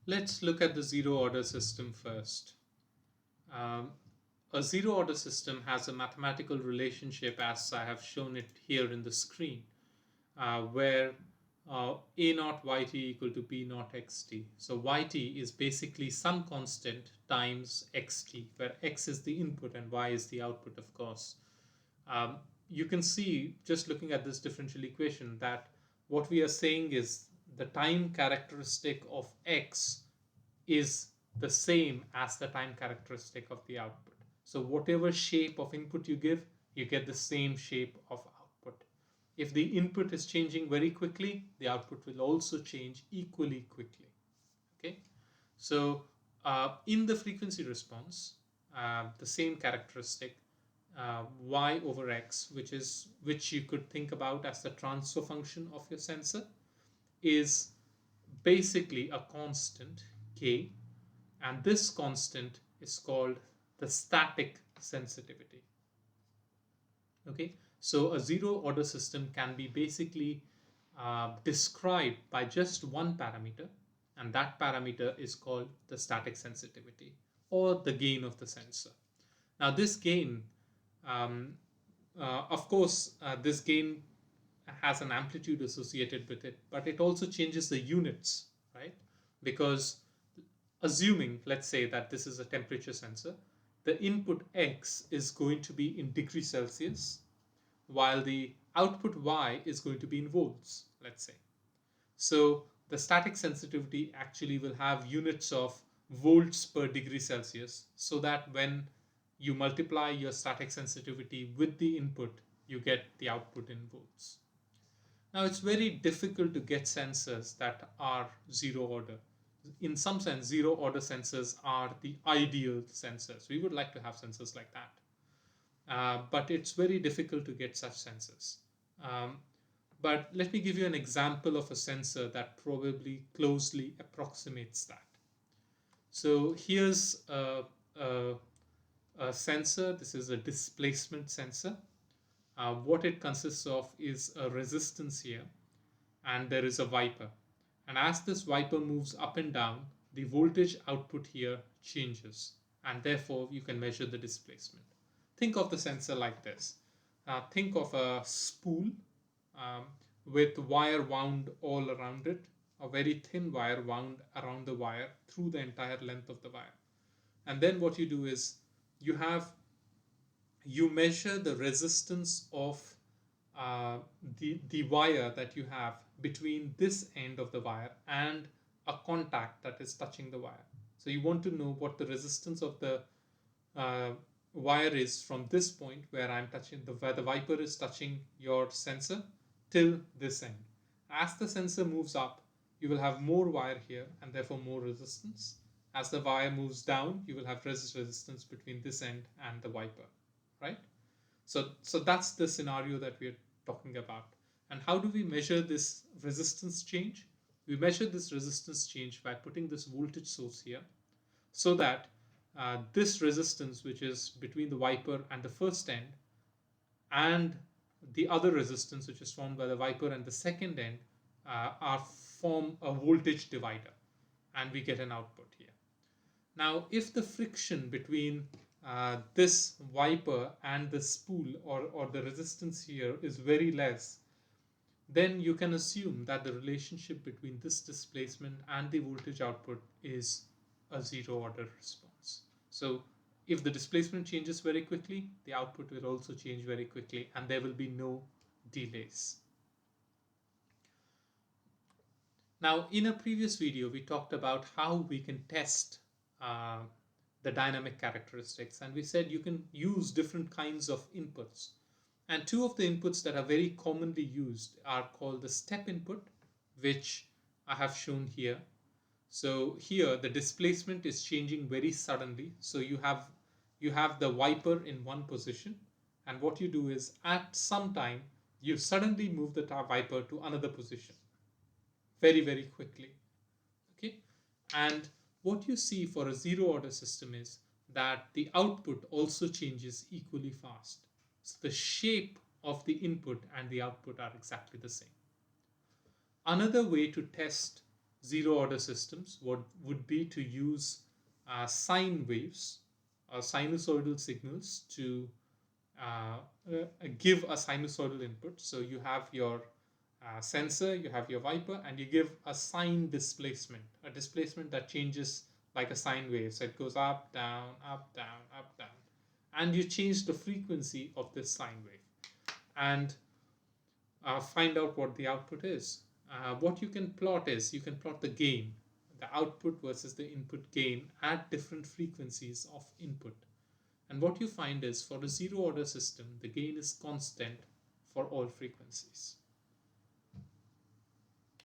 Let's look at the zero order system first. Um, a zero order system has a mathematical relationship as I have shown it here in the screen, where a naught yt equal to b naught xt. So yt is basically some constant times xt, where x is the input and y is the output, of course. You can see just looking at this differential equation that what we are saying is the time characteristic of x is the same as the time characteristic of the output. So whatever shape of input you give, you get the same shape of output. If the input is changing very quickly, the output will also change equally quickly. Okay, so in the frequency response, the same characteristic y over x, which you could think about as the transfer function of your sensor, is basically a constant k, and this constant is called the static sensitivity. Okay, so a zero order system can be basically described by just one parameter, and that parameter is called the static sensitivity or the gain of the sensor. Now this gain, um, of course, this gain has an amplitude associated with it, but it also changes the units, right? Because assuming, let's say that this is a temperature sensor, the input x is going to be in degrees Celsius, while the output y is going to be in volts, let's say. So the static sensitivity actually will have units of volts per degree Celsius, so that when you multiply your static sensitivity with the input, you get the output in volts. Now, it's very difficult to get sensors that are zero order. In some sense, zero order sensors are the ideal sensors. We would like to have sensors like that. But it's very difficult to get such sensors. Um, but let me give you an example of a sensor that probably closely approximates that. So here's a sensor. This is a displacement sensor. What it consists of is a resistance here, and there is a wiper. And as this wiper moves up and down, the voltage output here changes, and therefore you can measure the displacement. Think of the sensor like this. Think of a spool um, with wire wound all around it, a very thin wire wound around the wire through the entire length of the wire. And then what you do is you have you measure the resistance of the wire that you have between this end of the wire and a contact that is touching the wire. So you want to know what the resistance of the uh, wire is from this point where I'm touching where the wiper is touching your sensor till this end. As the sensor moves up, you will have more wire here and therefore more resistance. As the wire moves down, you will have resistance between this end and the wiper, right? So that's the scenario that we're talking about. And how do we measure this resistance change? We measure this resistance change by putting this voltage source here, so that this resistance, which is between the wiper and the first end, and the other resistance, which is formed by the wiper and the second end, are form a voltage divider, and we get an output here. Now, if the friction between this wiper and the spool, or the resistance here, is very less, then you can assume that the relationship between this displacement and the voltage output is a zero order response. So if the displacement changes very quickly, the output will also change very quickly, and there will be no delays. Now, in a previous video, we talked about how we can test uh, the dynamic characteristics, and we said you can use different kinds of inputs. And two of the inputs that are very commonly used are called the step input, which I have shown here. So here the displacement is changing very suddenly. So you have the wiper in one position, and what you do is at some time you suddenly move the wiper to another position very, very quickly. Okay, and what you see for a zero order system is that the output also changes equally fast. So the shape of the input and the output are exactly the same. Another way to test zero order systems would be to use sine waves or sinusoidal signals to uh, give a sinusoidal input. So you have your sensor, you have your Viper, and you give a sine displacement, a displacement that changes like a sine wave. So it goes up, down, up, down, up, down. And you change the frequency of this sine wave and find out what the output is. What you can plot is you can plot the gain, the output versus the input gain at different frequencies of input. And what you find is for a zero order system, the gain is constant for all frequencies.